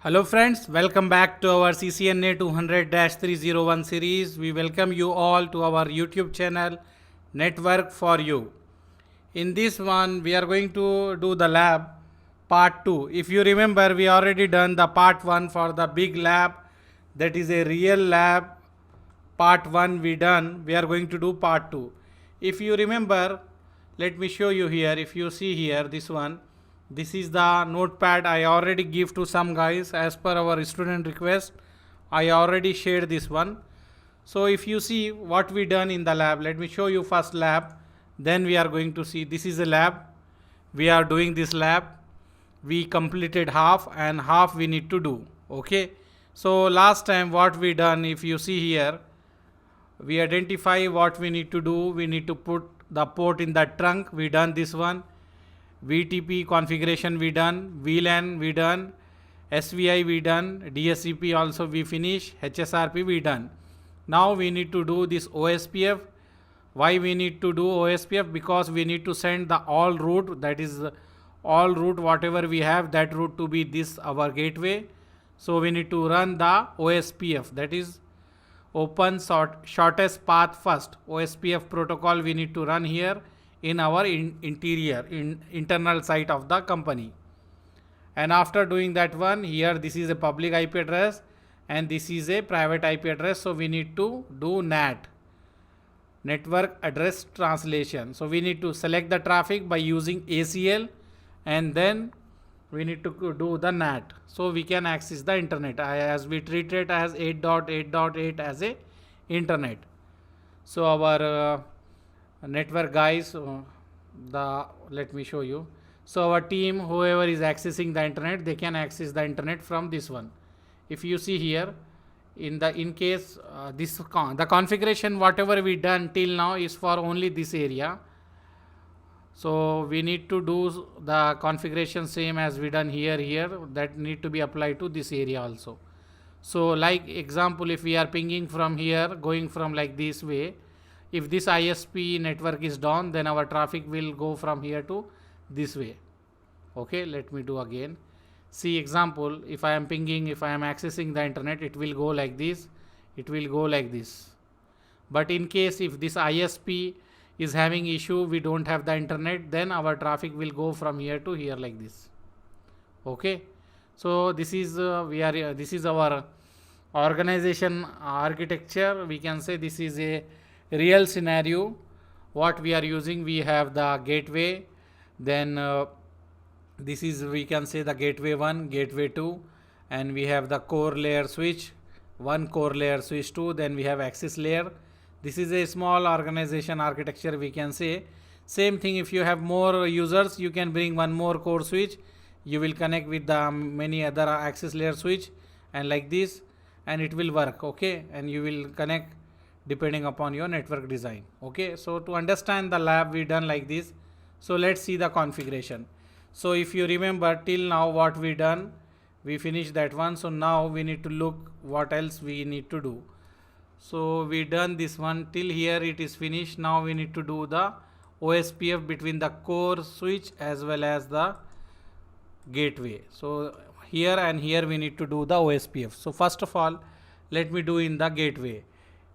Hello friends, welcome back to our CCNA 200-301 series. We welcome you all to our YouTube channel Network for You. In this one, we are going to do the lab part 2. If you remember, we already done the part 1 for the big lab. That is a real lab. Part 1 we done. We are going to do part 2. If you remember, let me show you here. If you see here, this is the notepad I already give to some guys as per our student request. I already shared this one. So if you see what we done in the lab, let me show you first lab. Then we are going to see this is a lab. We are doing this lab. We completed half and half we need to do. Okay. So last time what we done, if you see here, we identify what we need to do. We need to put the port in the trunk. We done this one. VTP configuration we done, VLAN we done, SVI we done, DSCP also we finish, HSRP we done. Now we need to do this OSPF. Why we need to do OSPF? Because we need to send the all route, that is all route whatever we have, that route to be this our gateway. So we need to run the OSPF, that is open shortest path first. OSPF protocol we need to run here in our internal site of the company. And after doing that one, here this is a public IP address and this is a private IP address. So we need to do NAT, network address translation. So we need to select the traffic by using ACL and then we need to do the NAT. So we can access the internet as we treat it as 8.8.8 as a internet. So our network guys, let me show you. So our team, whoever is accessing the internet, they can access the internet from this one. If you see here, in case the configuration whatever we done till now is for only this area. So we need to do the configuration same as we done here that need to be applied to this area also. So like example, if we are pinging from here going from like this way, if this ISP network is down, then our traffic will go from here to this way. Okay, let me do again. See example, if I am pinging, if I am accessing the internet, it will go like this, it will go like this. But in case if this ISP is having issue, we don't have the internet, then our traffic will go from here to here like this. Okay, so this is this is our organization architecture. We can say this is a real scenario. What we are using, we have the gateway, then this is, we can say, the gateway 1, gateway 2, and we have the core layer switch 1, core layer switch 2, then we have access layer. This is a small organization architecture, we can say. Same thing, if you have more users, you can bring one more core switch, you will connect with the many other access layer switch and like this, and it will work. Okay, and you will connect depending upon your network design. Okay, so to understand the lab we done like this. So let's see the configuration. So if you remember till now what we done, we finished that one. So now we need to look what else we need to do. So we done this one till here, it is finished. Now we need to do the OSPF between the core switch as well as the gateway. So here and here we need to do the OSPF. So first of all, let me do in the gateway.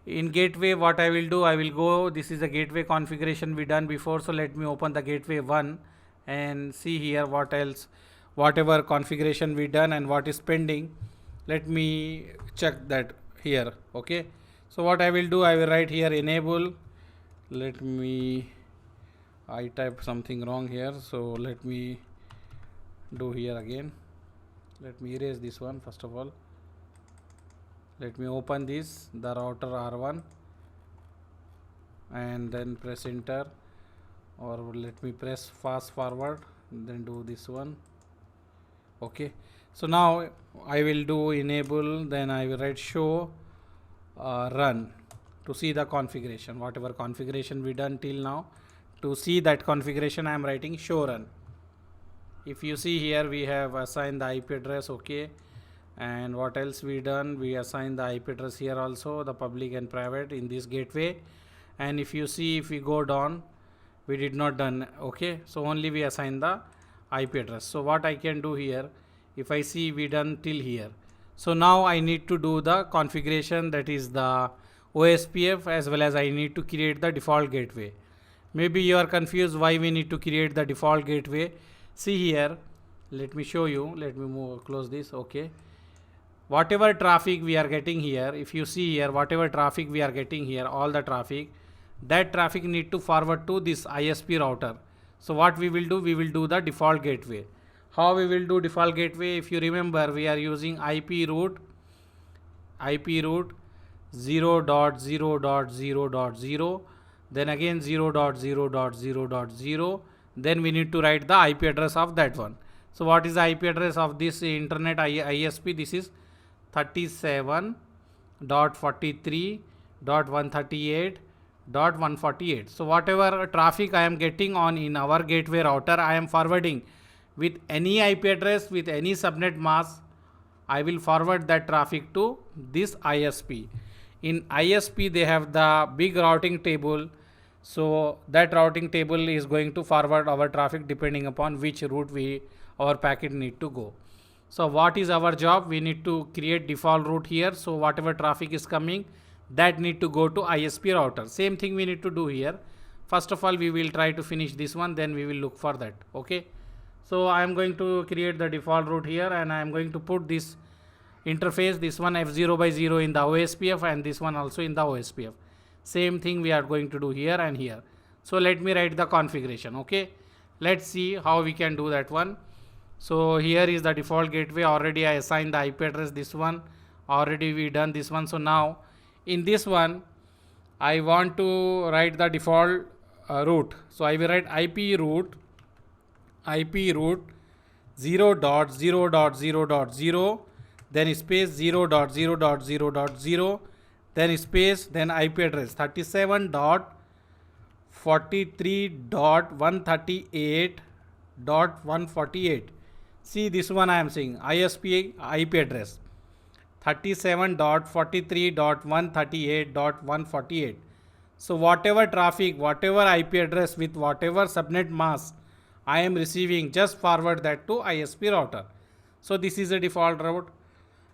In gateway, what I will do, I will go, this is the gateway configuration we done before. So let me open the gateway 1 and see here what else, whatever configuration we done and what is pending. Let me check that here. Okay, so what I will do, I will write here enable. Let me, I typed something wrong here, so let me do here again. Let me erase this one first of all. Let me open this, the router R1, and then press enter, or let me press fast forward, then do this one. Okay, so now I will do enable, then I will write show run to see the configuration, whatever configuration we done till now. To see that configuration, I am writing show run. If you see here, we have assigned the IP address. Okay, and what else we done, we assign the IP address here also, the public and private in this gateway. And if you see, if we go down, we did not done. Okay, so only we assign the IP address. So what I can do here, If I see, we done till here. So now I need to do the configuration, that is the OSPF, as well as I need to create the default gateway. Maybe you are confused why we need to create the default gateway. See here, let me show you. Let me close this. Okay. Whatever traffic we are getting here, if you see here, whatever traffic we are getting here, all the traffic, that traffic need to forward to this ISP router. So what we will do? We will do the default gateway. How we will do default gateway? If you remember, we are using IP route 0.0.0.0, then again 0.0.0.0, then we need to write the IP address of that one. So what is the IP address of this internet ISP? This is 37.43.138.148. So whatever traffic I am getting on in our gateway router, I am forwarding with any IP address, with any subnet mask. I will forward that traffic to this ISP. In ISP, they have the big routing table. So that routing table is going to forward our traffic depending upon which route our packet need to go. So what is our job? We need to create default route here. So whatever traffic is coming, that need to go to ISP router. Same thing we need to do here. First of all, we will try to finish this one, then we will look for that. Okay. So I am going to create the default route here, and I am going to put this interface, this one F0 by 0 in the OSPF, and this one also in the OSPF. Same thing we are going to do here and here. So let me write the configuration. Okay. Let's see how we can do that one. So here is the default gateway. Already I assigned the IP address, this one. Already we done this one. So now in this one, I want to write the default route. So I will write IP route 0.0.0.0, then space 0.0.0.0, then space, then IP address 37.43.138.148. See, this one I am saying ISP IP address 37.43.138.148. So whatever traffic, whatever IP address with whatever subnet mask I am receiving, just forward that to ISP router. So this is a default route,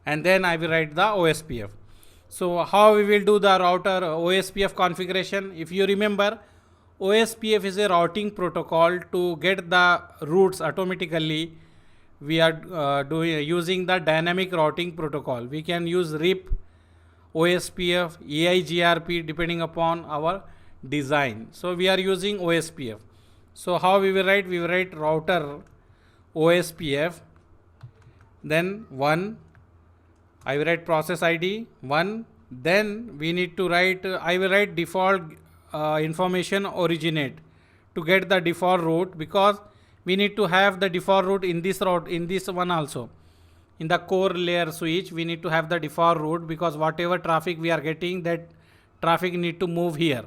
and then I will write the OSPF. So how we will do the router OSPF configuration? If you remember, OSPF is a routing protocol to get the routes automatically. We are using the dynamic routing protocol. We can use RIP, OSPF, AIGRP depending upon our design. So we are using OSPF. So how we will write? We will write router OSPF, then 1. I will write process ID 1. Then we need to write, I will write default information originate to get the default route, because we need to have the default route in this route, in this one also. In the core layer switch, we need to have the default route, because whatever traffic we are getting, that traffic need to move here.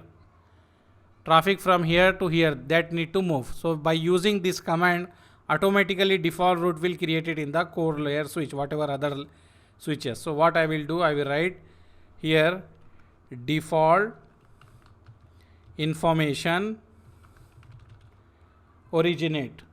Traffic from here to here, that need to move. So by using this command, automatically default route will create it in the core layer switch, whatever other switches. So what I will do, I will write here default information originate.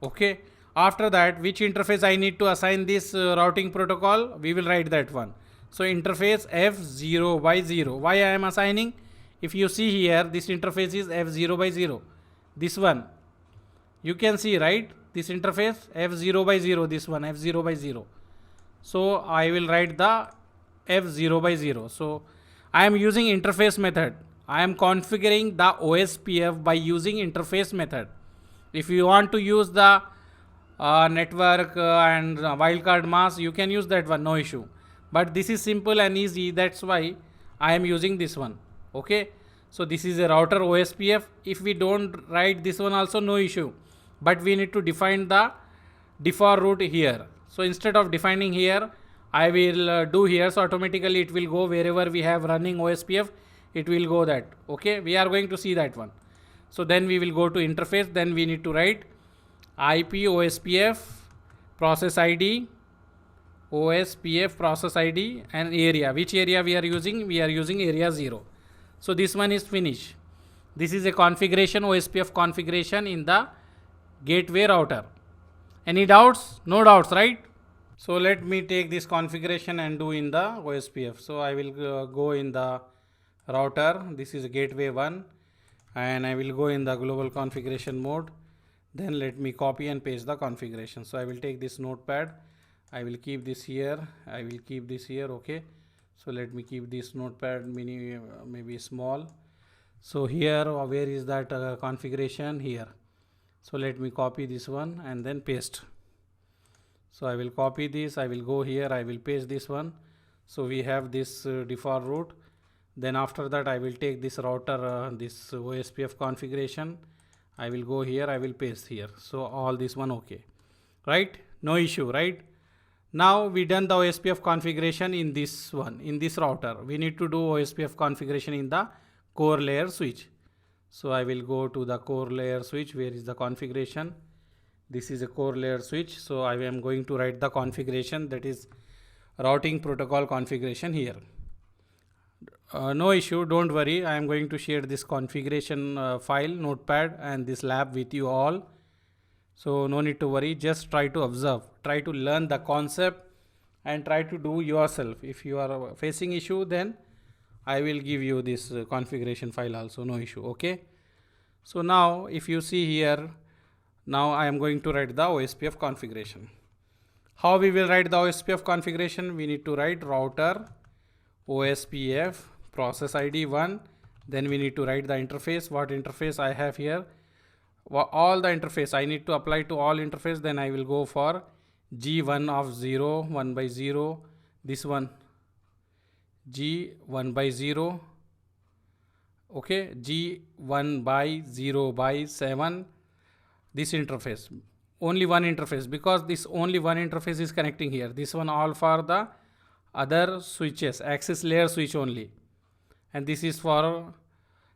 Okay. After that, which interface I need to assign this routing protocol? We will write that one. So interface F0 by 0. Why I am assigning? If you see here, this interface is F0 by 0. This one, you can see, right? This interface F0 by 0, this one F0 by 0. So I will write the F0 by 0. So I am using interface method. I am configuring the OSPF by using interface method. If you want to use the network and wildcard mask, you can use that one, no issue. But this is simple and easy, that's why I am using this one. Okay. So this is a router OSPF. If we don't write this one also, no issue. But we need to define the default route here. So instead of defining here, I will do here. So automatically it will go wherever we have running OSPF, it will go that. Okay. We are going to see that one. So then we will go to interface. Then we need to write IP OSPF process ID, OSPF process ID, and area. Which area we are using? We are using area 0. So this one is finished. This is a configuration, OSPF configuration in the gateway router. Any doubts? No doubts, right? So let me take this configuration and do in the OSPF. So I will go in the router. This is gateway 1 and I will go in the global configuration mode. Then let me copy and paste the configuration. So I will take this notepad. I will keep this here. I will keep this here. Okay. So let me keep this notepad maybe small. So here where is that configuration? Here. So let me copy this one and then paste. So I will copy this, I will go here, I will paste this one. So we have this default route. Then after that I will take this router, this OSPF configuration. I will go here, I will paste here. So all this one okay, right? No issue, right? Now we done the OSPF configuration in this one, in this router. We need to do OSPF configuration in the core layer switch. So I will go to the core layer switch. Where is the configuration? This is a core layer switch. So I am going to write the configuration, that is routing protocol configuration here. No issue, don't worry. I am going to share this configuration file, notepad and this lab with you all. So no need to worry, just try to observe, try to learn the concept and try to do yourself. If you are facing issue, then I will give you this configuration file also, no issue, okay? So now if you see here, now I am going to write the OSPF configuration. How we will write the OSPF configuration? We need to write router OSPF process ID 1. Then we need to write the interface. What interface I have here? All the interface I need to apply to all interface. Then I will go for G1 of 0, 1 by 0. This one G1 by 0. Okay, G1 by 0 by 7. This interface, only one interface, because this only one interface is connecting here. This one all for the other switches, access layer switch only, and this is for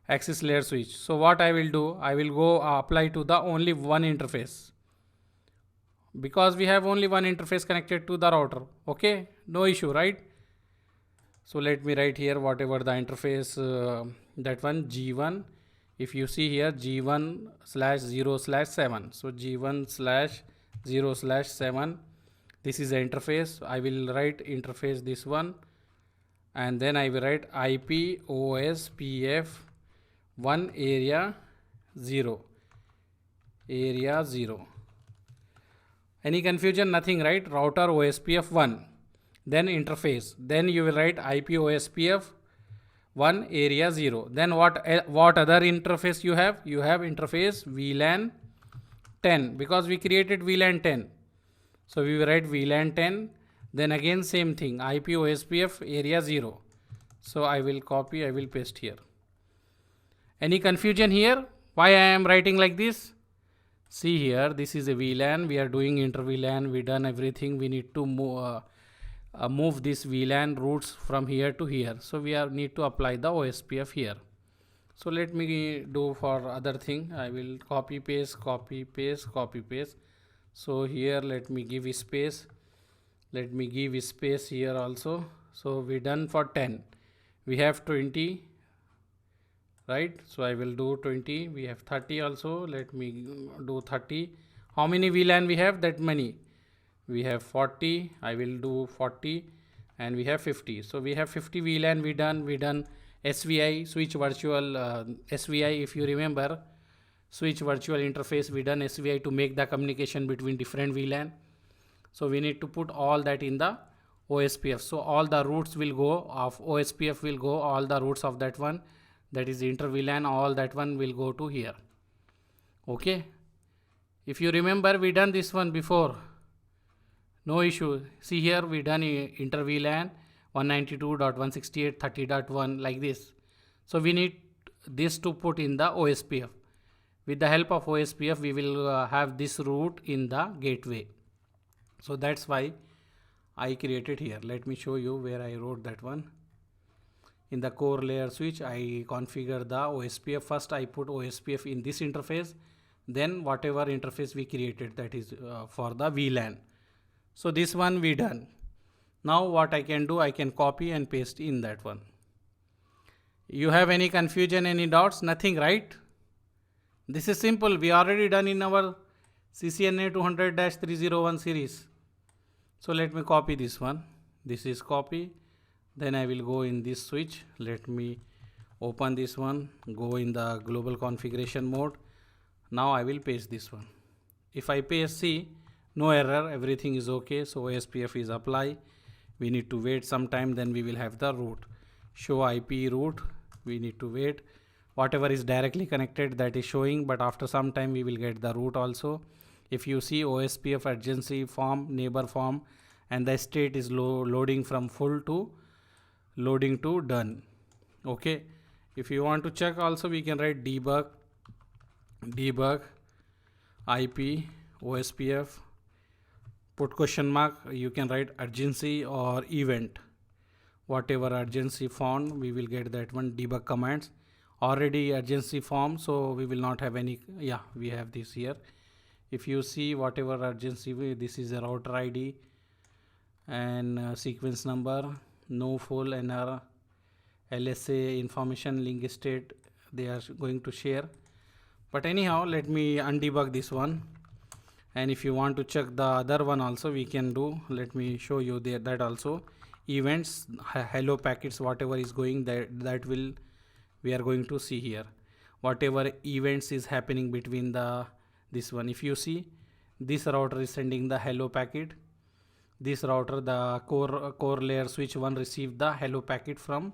access layer switch. So what I will do, I will go apply to the only one interface, because we have only one interface connected to the router. Okay, no issue, right? So let me write here whatever the interface, that one G1. If you see here G1/0/7. So G1/0/7. This is the interface. I will write interface this one, and then I will write IP OSPF 1 area 0. Area 0. Any confusion? Nothing, right? Router OSPF 1. Then interface. Then you will write IP OSPF 1 area 0. Then what other interface you have? You have interface VLAN 10, because we created VLAN 10. So we will write VLAN 10. Then again same thing, IP OSPF area 0. So I will copy, I will paste here. Any confusion here? Why I am writing like this? See here, this is a VLAN. We are doing inter VLAN. We done everything. We need to move this VLAN routes from here to here. So we need to apply the OSPF here. So let me do for other thing. I will copy paste, copy paste, copy paste. So here let me give space. Let me give space here also. So we done for 10. We have 20, right? So I will do 20. We have 30 also. Let me do 30. How many VLAN we have? That many. We have 40. I will do 40, and we have 50. So we have 50 VLAN. We done SVI, switch virtual SVI. If you remember, switch virtual interface. We done SVI to make the communication between different VLAN. So we need to put all that in the OSPF. So all the routes will go of OSPF will go. All the routes of that one, that is inter VLAN. All that one will go to here. Okay. If you remember, we done this one before. No issue. See here, we done inter VLAN 192.168.30.1 like this. So we need this to put in the OSPF. With the help of OSPF, we will have this route in the gateway. So that's why I created here. Let me show you where I wrote that one. In the core layer switch, I configure the OSPF. First, I put OSPF in this interface. Then whatever interface we created, that is for the VLAN. So this one we done. Now what I can do, I can copy and paste in that one. You have any confusion, any doubts? Nothing, right? This is simple. We already done in our CCNA 200-301 series. So let me copy this one. This is copy. Then I will go in this switch. Let me open this one, go in the global configuration mode. Now I will paste this one. If I paste, see, no error, everything is okay. So OSPF is apply. We need to wait some time, then we will have the root. Show IP root, we need to wait. Whatever is directly connected, that is showing, but after some time we will get the root also. If you see OSPF urgency form, neighbor form, and the state is loading from full to loading to done. Okay. If you want to check also, we can write debug IP OSPF, put question mark, you can write urgency or event, whatever urgency found, we will get that one. Debug commands, already urgency form, so we will not have any. Yeah, we have this here. If you see whatever urgency, this is a router ID and sequence number, no full NR LSA information, link state they are going to share. But anyhow, let me undebug this one. And if you want to check the other one also, we can do. Let me show you there, that also. Events, hello packets, whatever is going, that will, we are going to see here. Whatever events is happening between this one. If you see, this router is sending the hello packet. This router, the core layer switch 1 received the hello packet from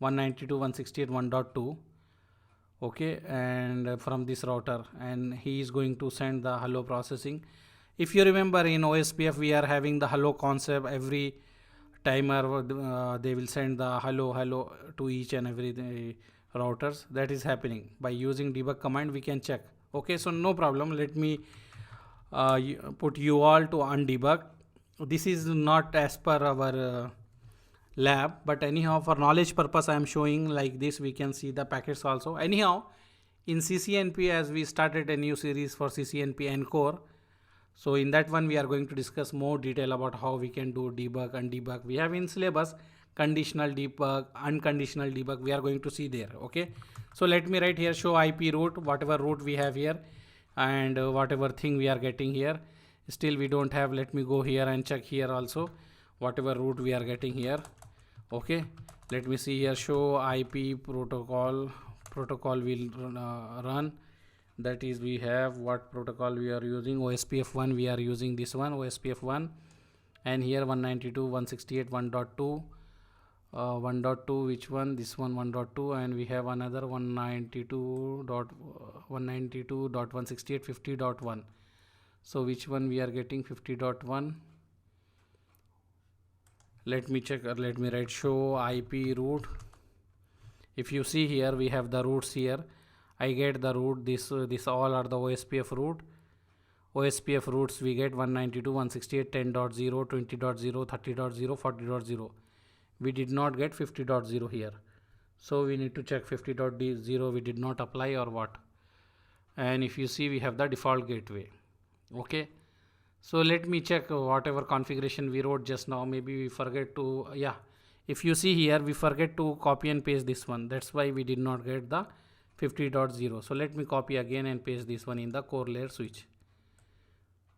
192.168.1.2. okay, and from this router, and he is going to send the hello processing. If you remember, in OSPF we are having the hello concept. Every timer they will send the hello to each and every routers. That is happening. By using debug command we can check. Okay, so no problem. Let me put you all to undebug. This is not as per our lab, but anyhow, for knowledge purpose I am showing like this. We can see the packets also. Anyhow, in CCNP, as we started a new series for CCNP Encore, so in that one we are going to discuss more detail about how we can do debug and debug. We have in syllabus conditional debug, unconditional debug, we are going to see there. Okay, so let me write here, show IP root, whatever root we have here, and whatever thing we are getting here. Still we don't have. Let me go here and check here also, whatever root we are getting here. Okay, let me see here, show IP protocol will run. That is, we have what protocol we are using, OSPF 1, we are using this one, OSPF 1, and here 192.168.1.2, 1.2, which one, this one 1.2, and we have another 192.168.50.1. so which one we are getting, 50.1. let me check, let me write show IP root. If you see here, we have the roots here. I get the root, this all are the OSPF root. OSPF roots we get 192.168.10.0, 20.0, 30.0, 40.0. we did not get 50.0 here, so we need to check 50.0 we did not apply or what. And if you see, we have the default gateway. Okay, so let me check whatever configuration we wrote just now. Maybe we forget to, yeah, if you see here, we forget to copy and paste this one. That's why we did not get the 50.0. so let me copy again and paste this one in the core layer switch.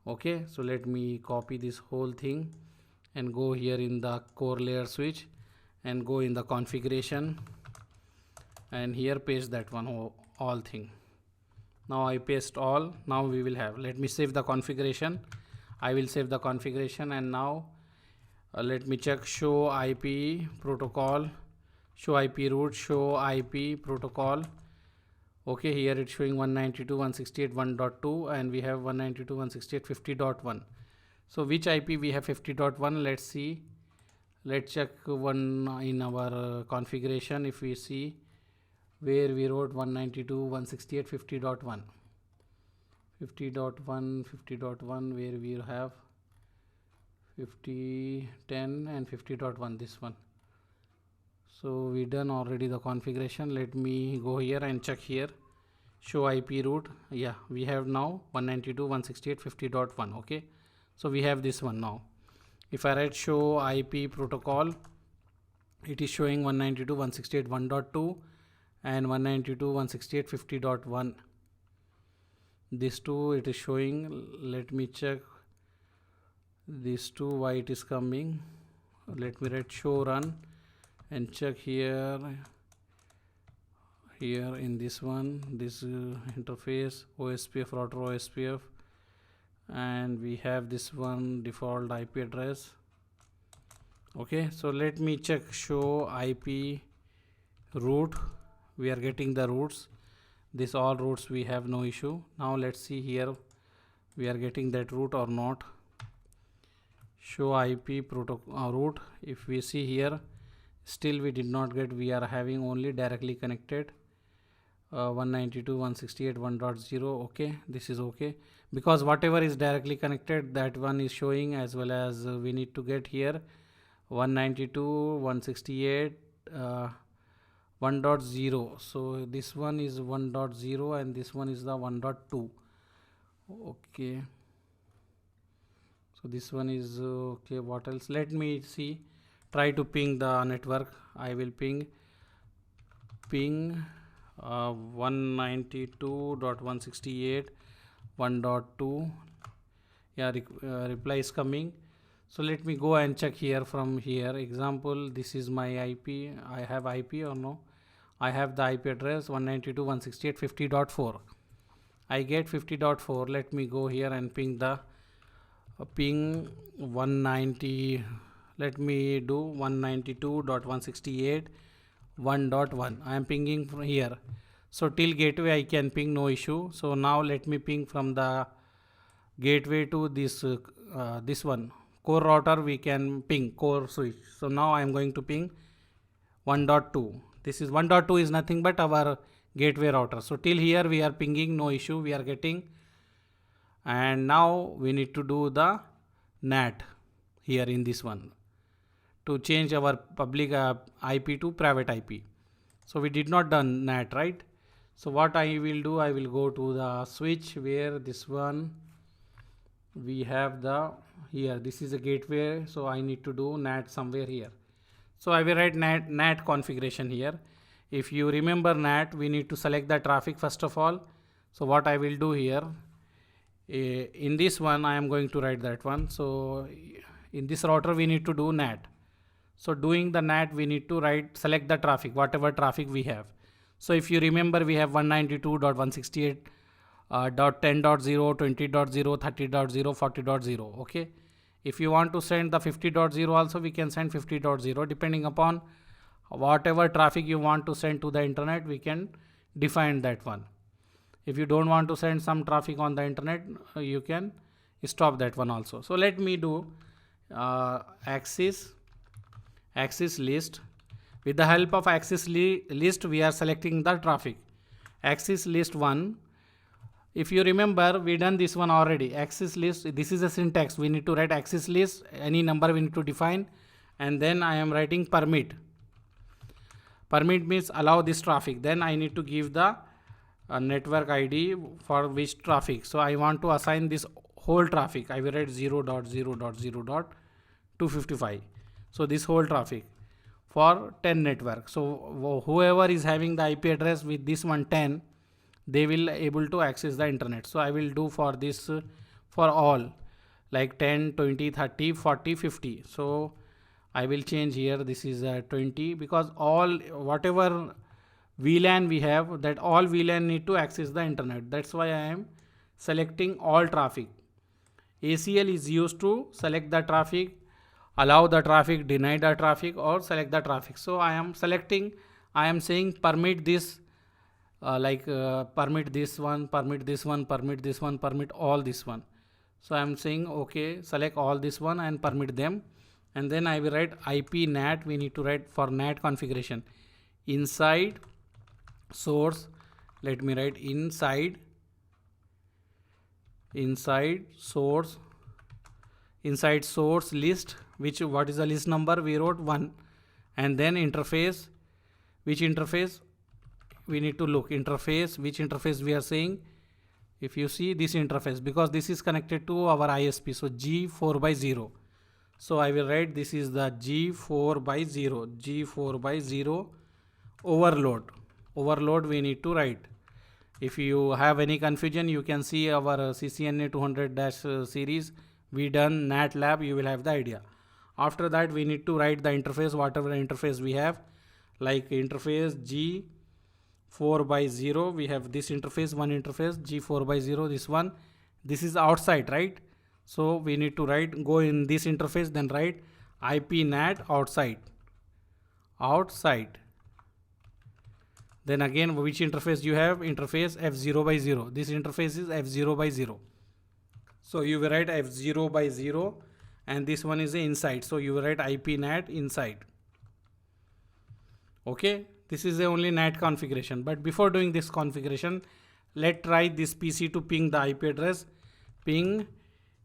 Okay, so let me copy this whole thing and go here in the core layer switch and go in the configuration, and here paste that one, all thing. Now I paste all. Now we will have, let me save the configuration. I will save the configuration, and now let me check, show IP protocol, show IP root, show IP protocol. Okay, here it's showing 192.168.1.2, and we have 192.168.50.1. so which IP we have? 50.1. let's see, let's check one in our configuration. If we see where we wrote 192.168.50.1, 50.1, where we have 50.10 and 50.1, this one. So we done already the configuration. Let me go here and check here, show IP root. Yeah, we have now 192.168.50.1. okay, so we have this one. Now if I write show IP protocol, it is showing 192.168.1.2 and 192.168.50.1. This two it is showing. Let me check these two why it is coming. Let me write show run and check here in this one, this interface OSPF router OSPF, and we have this one default IP address. Okay, so let me check show IP root. We are getting the roots. This all roots we have no issue. Now let's see here we are getting that root or not. Show IP protocol root. If we see here, still we did not get. We are having only directly connected 192.168.1.0. okay, this is okay, because whatever is directly connected, that one is showing, as well as we need to get here 192.168 1.0. so this one is 1.0 and this one is the 1.2. okay, so this one is okay. What else? Let me see, try to ping the network. I will ping 192.168 1.2. yeah, reply is coming. So let me go and check here from here. Example, this is my IP. I have IP or no? I have the IP address 192.168.50.4. I get 50.4. Let me go here and ping the ping 190. Let me do 192.168 1.1. I am pinging from here. So till gateway I can ping, no issue. So now let me ping from the gateway to this this one core router. We can ping core switch. So now I am going to ping 1.2. This is 1.2 is nothing but our gateway router. So till here we are pinging, no issue, we are getting. And now we need to do the NAT here in this one to change our public IP to private IP. So we did not done NAT, right? So what I will do, I will go to the switch where this one we have the here, this is a gateway, so I need to do NAT somewhere here. So I will write NAT configuration here. If you remember NAT, we need to select the traffic first of all. So what I will do here, in this one I am going to write that one. So in this router we need to do NAT. So doing the NAT we need to select the traffic, whatever traffic we have. So if you remember, we have 192.168.10.0, 20.0, 30.0, 40.0. okay, if you want to send the 50.0 also, we can send 50.0. depending upon whatever traffic you want to send to the internet, we can define that one. If you don't want to send some traffic on the internet, you can stop that one also. So let me do access list. With the help of access list, we are selecting the traffic. Access list 1. If you remember, we done this one already. Access list, this is a syntax. We need to write access list, any number we need to define, and then I am writing permit. Permit means allow this traffic. Then I need to give the network ID for which traffic. So I want to assign this whole traffic. I will write 0.0.0.255. So this whole traffic for 10 network. So whoever is having the IP address with this one 10, they will able to access the internet. So I will do for this for all, like 10, 20, 30, 40, 50. So I will change here, this is 20, because all whatever VLAN we have, that all VLAN need to access the internet. That's why I am selecting all traffic. ACL is used to select the traffic, allow the traffic, deny the traffic, or select the traffic. So I am selecting, I am saying permit this, permit this one, permit this one, permit this one, permit all this one. So I am saying okay, select all this one and permit them. And then I will write IP NAT. We need to write for NAT configuration. Inside source, let me write inside source list, what is the list number? We wrote 1. And then interface, which interface we need to look, interface, which interface we are saying. If you see this interface, because this is connected to our ISP, so G4/0. So I will write this is the G4/0 overload we need to write. If you have any confusion, you can see our CCNA 200- series we done NAT lab, you will have the idea. After that we need to write the interface, whatever interface we have, like interface G4/0, we have this interface, one interface G4/0, this one, this is outside, right? So we need to write, go in this interface, then write IP NAT outside. Then again, which interface you have? Interface F0/0. This interface is F0/0. So you will write F0/0, and this one is the inside. So you will write IP NAT inside. Okay, this is the only NAT configuration. But before doing this configuration, let's try this PC to ping the IP address. Ping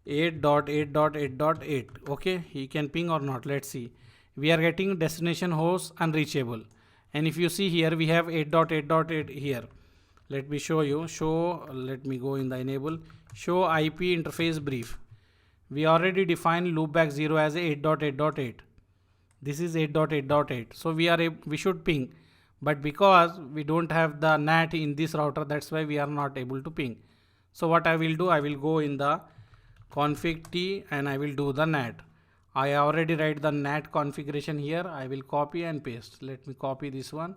8.8.8.8. Okay, he can ping or not. Let's see. We are getting destination host unreachable. And if you see here, we have 8.8.8 here. Let me show you. Let me go in the enable. Show IP interface brief. We already defined loopback 0 as 8.8.8. This is 8.8.8. So we should ping. But because we don't have the NAT in this router, that's why we are not able to ping. So what I will do, I will go in the config T and I will do the NAT. I already write the NAT configuration here. I will copy and paste. Let me copy this one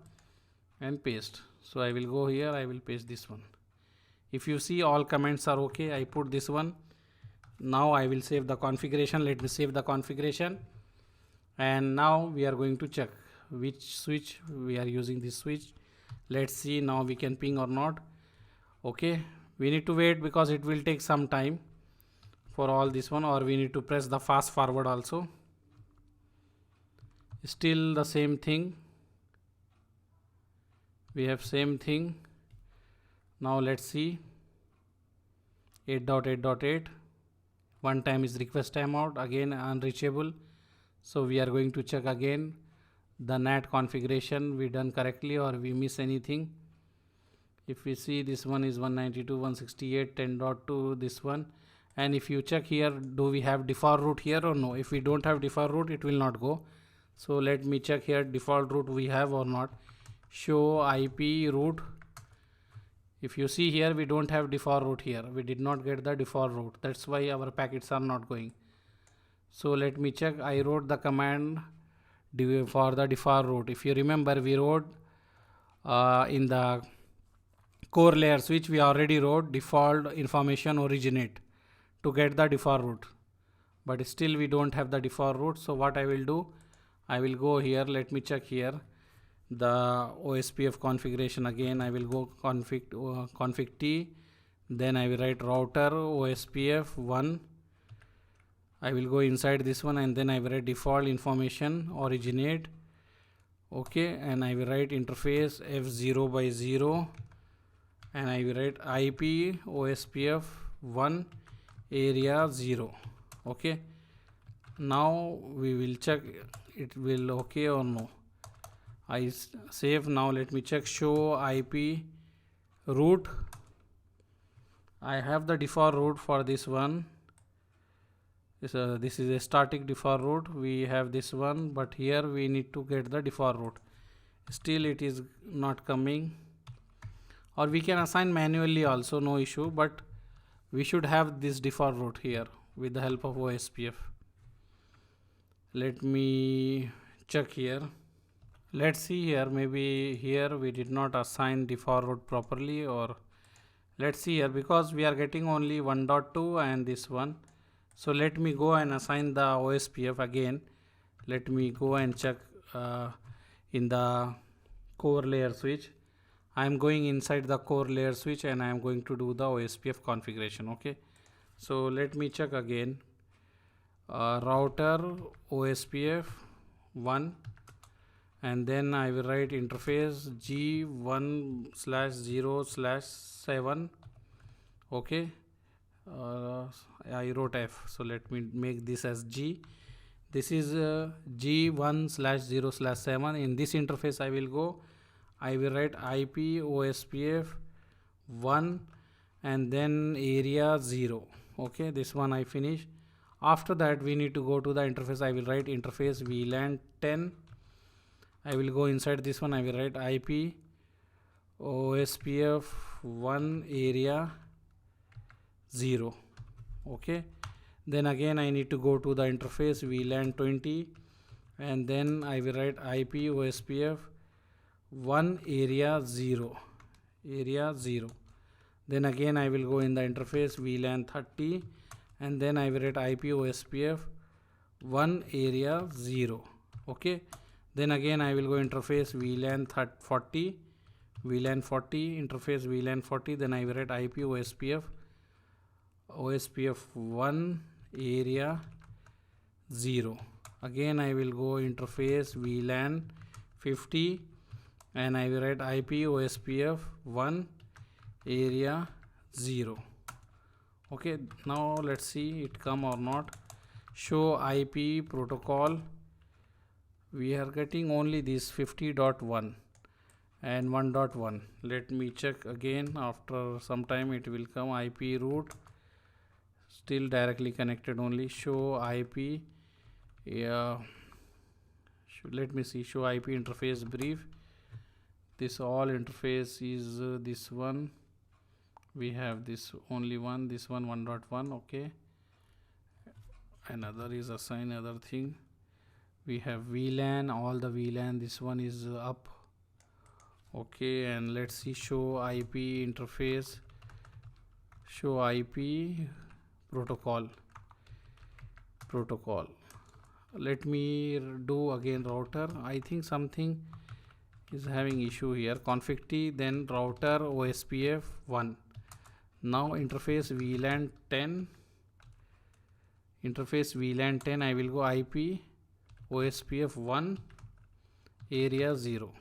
and paste. So I will go here, I will paste this one. If you see, all comments are okay. I put this one. Now I will save the configuration. Let me save the configuration. And now we are going to check which switch we are using. This switch. Let's see now we can ping or not. Okay, we need to wait because it will take some time for all this one, or we need to press the fast forward also. Still the same thing. We have same thing. Now let's see. 8.8.8. One time is request timeout, again unreachable. So we are going to check again the NAT configuration we done correctly or we miss anything. If we see, this one is 192.168.10.2, this one. And if you check here, do we have default route here or no? If we don't have default route, it will not go. So let me check here, default route we have or not. Show IP route. If you see here, we don't have default route here. We did not get the default route. That's why our packets are not going. So let me check. I wrote the command for the default route. If you remember, we wrote in the core layer switch, we already wrote default information originate to get the default route. But still we don't have the default route. So what I will do, I will go here. Let me check here the OSPF configuration again. I will go config T, then I will write router OSPF 1. I will go inside this one and then I will write default information originate. Okay, and I will write interface F0/0 and I will write IP OSPF 1 area 0. Okay, now we will check it will okay or no. I save. Now let me check. Show IP route. I have the default route for this one. This is a static default route. We have this one, but here we need to get the default route. Still it is not coming. Or we can assign manually also, no issue, but we should have this default route here with the help of OSPF. Let me check here. Let's see here, maybe here we did not assign default route properly, or let's see here, because we are getting only 1.2 and this one. So let me go and assign the OSPF again. Let me go and check in the core layer switch. I am going inside the core layer switch and I am going to do the OSPF configuration. Okay, so let me check again. Router OSPF 1, and then I will write interface G1/0/7. Okay, I wrote F, so let me make this as G. This is G1/0/7. In this interface I will go, I will write IP OSPF 1 and then area 0. Okay, this one I finish. After that we need to go to the interface. I will write interface VLAN 10. I will go inside this one. I will write IP OSPF 1 area 0. Okay, then again I need to go to the interface VLAN 20, and then I will write IP OSPF 1 area 0, then again I will go in the interface VLAN 30, and then I will write IP OSPF 1 area 0. Okay, then again I will go interface VLAN 40, interface VLAN 40, then I will write IP OSPF 1 area 0. Again I will go interface VLAN 50, and I will write IP OSPF 1 area 0. Okay, now let's see it come or not. Show IP protocol, we are getting only this 50.1 and 1.1. let me check again. After some time it will come. IP root, still directly connected only. Show IP, yeah, let me see. Show IP interface brief. This all interface is this one. We have this only one, this one 1.1. okay, another is assign other thing. We have VLAN, all the VLAN, this one is up. Okay, and let's see. Show IP interface, show IP protocol. Let me do again router. I think something is having issue here. Config T, then router OSPF 1. Now interface VLAN 10, I will go IP OSPF 1 area 0.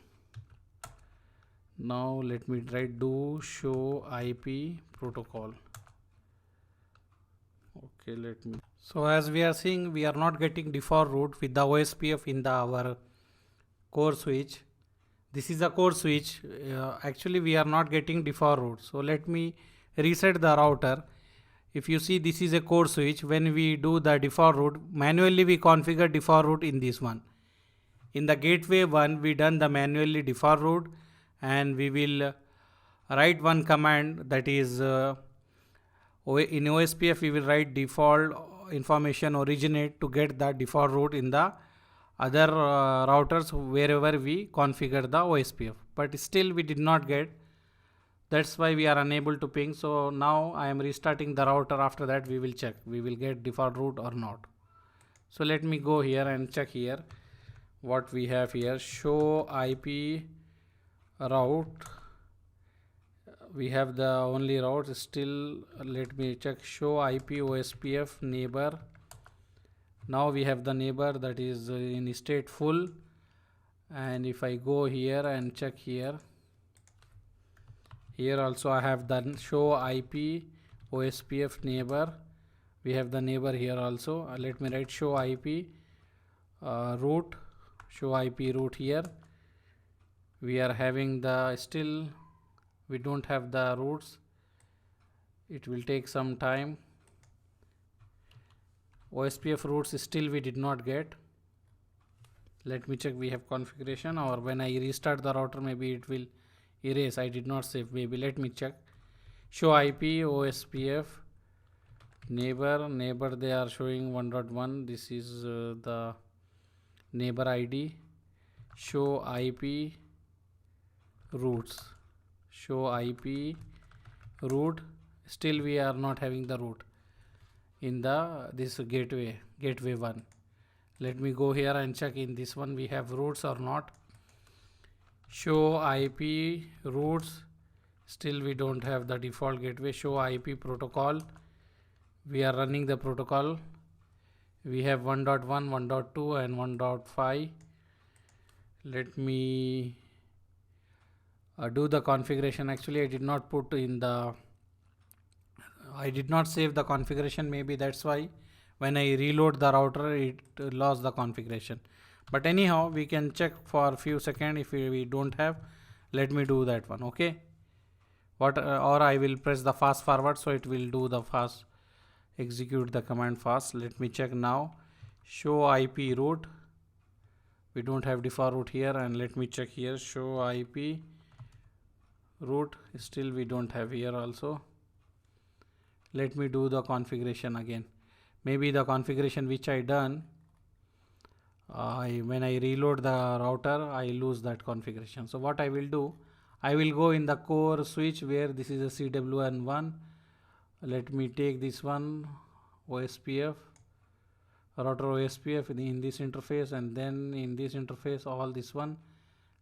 Now let me write do show IP protocol. Okay, let me. So as we are seeing, we are not getting default route with the OSPF in our core switch. This is a core switch. Actually we are not getting default route. So let me reset the router. If you see, this is a core switch. When we do the default route, manually we configure default route in this one. In the gateway one, we done the manually default route, and we will write one command, that is in OSPF we will write default information originate to get the default route in the other routers wherever we configure the OSPF, but still we did not get. That's why we are unable to ping. So now I am restarting the router. After that we will check, we will get default route or not. So let me go here and check here what we have here. Show IP route, we have the only route still. Let me check. Show IP OSPF neighbor. Now we have the neighbor that is in state full, and if I go here and check here also I have done show IP OSPF neighbor. We have the neighbor here also. Let me write show IP root, show IP root here. We are having the still we don't have the roots. It will take some time. OSPF roots still we did not get. Let me check. We have configuration, or when I restart the router maybe it will erase. I did not save maybe. Let me check. Show IP OSPF neighbor, they are showing 1.1. this is the neighbor ID. Show IP roots, show IP root. Still we are not having the root in the this gateway 1. Let me go here and check in this one we have roots or not. Show IP roots, still we don't have the default gateway. Show IP protocol, we are running the protocol. We have 1.1, 1.2 and 1.5. let me do the configuration. Actually I did not put in the, I did not save the configuration, maybe that's why when I reload the router it lost the configuration. But anyhow we can check for a few seconds. If we don't have, let me do that one. Okay, what or I will press the fast forward, so it will do the fast, execute the command fast. Let me check now. Show IP root, we don't have default root here, and let me check here. Show IP root, still we don't have here also. Let me do the configuration again. Maybe the configuration which I done, when I reload the router, I lose that configuration. So what I will do, I will go in the core switch where this is a CWN1. Let me take this one, OSPF, router OSPF in this interface, and then in this interface all this one.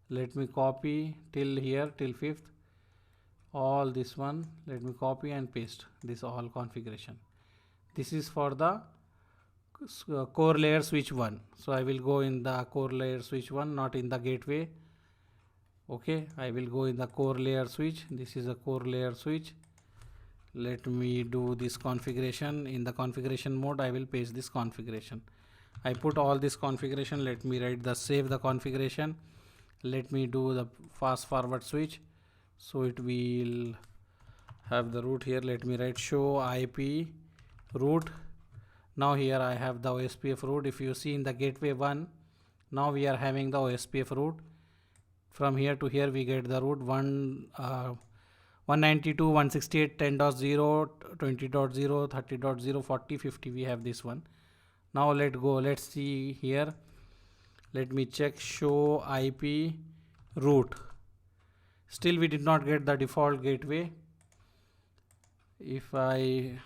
Let me copy till here, till 5th, all this one. Let me copy and paste this all configuration. This is for the core layer switch 1. So I will go in the core layer switch 1, not in the gateway. Okay, I will go in the core layer switch. This is a core layer switch. Let me do this configuration. In the configuration mode, I will paste this configuration. I put all this configuration. Let me write the save the configuration. Let me do the fast forward switch. So it will have the root here. Let me write show IP root. Now here I have the OSPF root. If you see in the gateway 1, now we are having the OSPF root. From here to here we get the root 192.168.10.0, 20.0, 30.0, 40, 50. We have this one. Now let's see here. Let me check show IP root. Still we did not get the default gateway. If I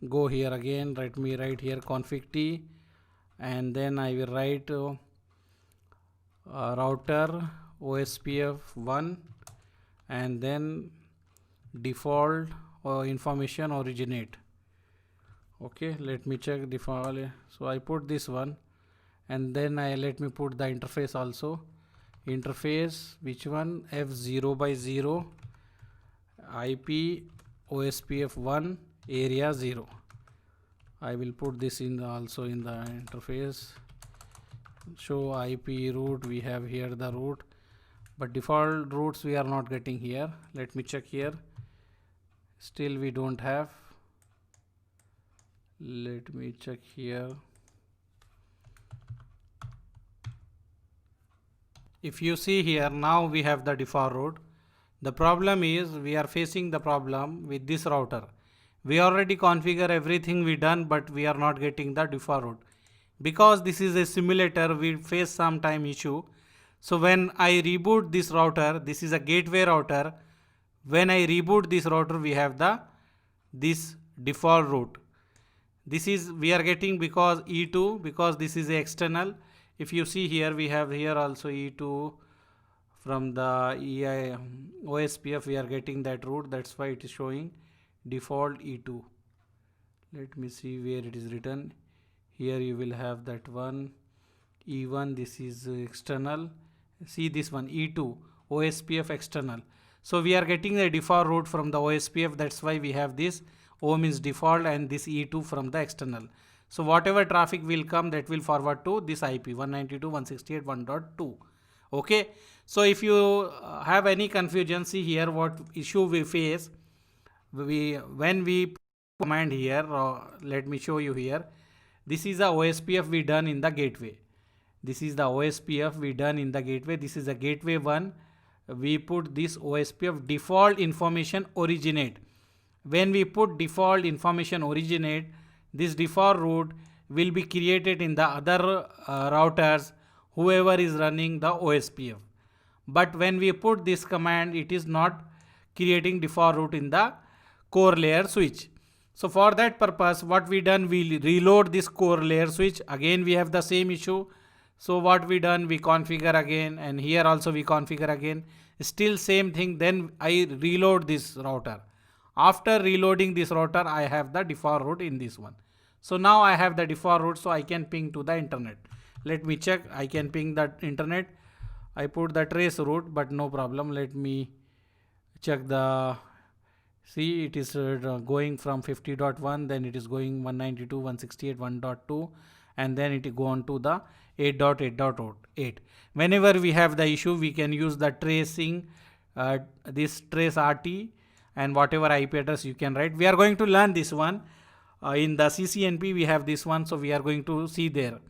go here again, let me write here config t, and then I will write router OSPF 1, and then default information originate. Okay, let me check default. So I put this one, and then let me put the interface also. Interface, which one? F0 by 0 IP OSPF 1 area 0. I will put this in also in the interface. Show IP root, we have here the root, but default roots we are not getting here. Let me check here. Still we don't have. Let me check here. If you see here, now we have the default root. The problem is we are facing the problem with this router. We already configure everything we done, but we are not getting the default root. Because this is a simulator, we face some time issue. So when I reboot this router, this is a gateway router. When I reboot this router, we have this default root. This is we are getting because E2, because this is a external. If you see here, we have here also E2 from the OSPF. We are getting that root. That's why it is showing default E2. Let me see where it is written. Here you will have that one E1. This is external. See this one E2 OSPF external. So we are getting the default root from the OSPF. That's why we have this O means default and this E2 from the external. So whatever traffic will come, that will forward to this IP 192.168.1.2. Okay. So if you have any confusion, see here what issue we face. When we command here, let me show you here. This is the OSPF we done in the gateway. This is the OSPF we done in the gateway. This is a gateway 1. We put this OSPF default information originate. When we put default information originate, this default root will be created in the other routers, whoever is running the OSPF. But when we put this command, it is not creating default root in the core layer switch. So for that purpose, what we done, we reload this core layer switch. Again, we have the same issue. So what we done, we configure again, and here also we configure again. Still same thing. Then I reload this router. After reloading this router, I have the default root in this one. So now I have the default root, so I can ping to the internet. Let me check. I can ping the internet. I put the trace route, but no problem. Let me check the. See, it is going from 50.1, then it is going 192.168.1.2, and then it go on to the 8.8.8. Whenever we have the issue, we can use the tracing, this trace RT, and whatever IP address you can write. We are going to learn this one. In the CCNP, we have this one, so we are going to see there.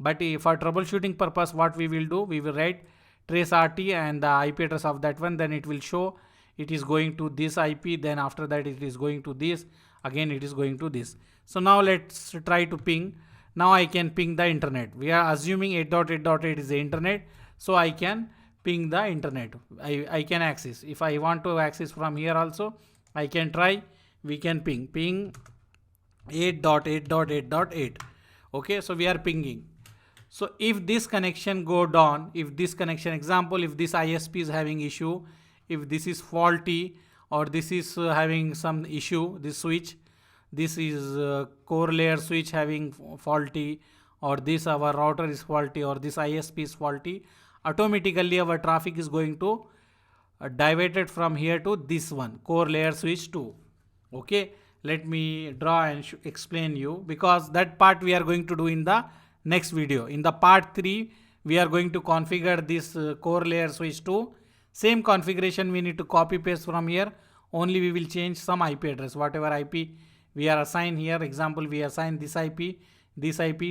But for troubleshooting purpose, what we will do, we will write trace RT and the IP address of that one, then it will show it is going to this IP, then after that it is going to this, again it is going to this. So now let's try to ping. Now I can ping the internet. We are assuming 8.8.8 is the internet, so I can ping the internet. I can access. If I want to access from here also, I can try. We can ping 8.8.8.8. Okay, so we are pinging. So if this connection go down, if this connection, example, if this ISP is having issue, if this is faulty, or this is having some issue, this switch, this is core layer switch having faulty, or this our router is faulty, or this ISP is faulty, automatically our traffic is going to diverted from here to this one, core layer switch 2. Okay, let me draw and explain you, because that part we are going to do in the next video. In the part 3, we are going to configure this core layer switch 2. Same configuration we need to copy paste from here, only we will change some IP address, whatever IP we are assigned here. Example, we assign this IP,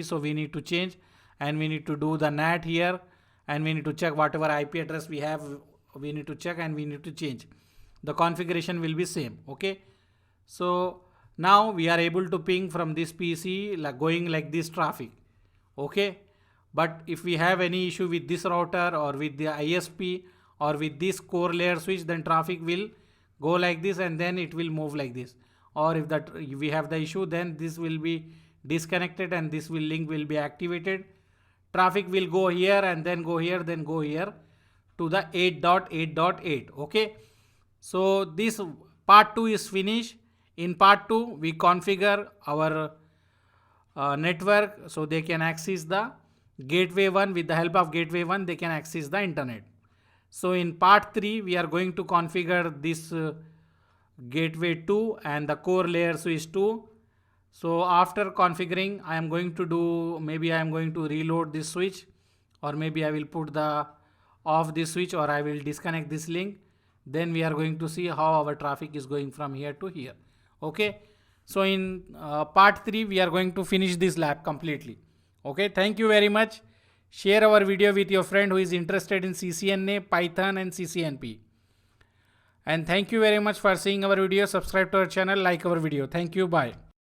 so we need to change, and we need to do the NAT here, and we need to check whatever IP address we have, we need to check, and we need to change. The configuration will be same. Okay, so now we are able to ping from this PC like going like this traffic. Okay, but if we have any issue with this router or with the ISP or with this core layer switch, then traffic will go like this and then it will move like this. Or if that we have the issue, then this will be disconnected and this link will be activated. Traffic will go here and then go here, then go here to the 8.8.8. Okay, so this part 2 is finished. In part 2, we configure our network so they can access the gateway 1. With the help of gateway 1, they can access the internet. So in part 3, we are going to configure this gateway 2 and the core layer switch 2. So after configuring, I am going to do, maybe I am going to reload this switch, or maybe I will put the off this switch, or I will disconnect this link. Then we are going to see how our traffic is going from here to here. Okay, so in part 3, we are going to finish this lab completely. Okay, thank you very much. Share our video with your friend who is interested in CCNA, Python and CCNP. And thank you very much for seeing our video. Subscribe to our channel, like our video. Thank you. Bye.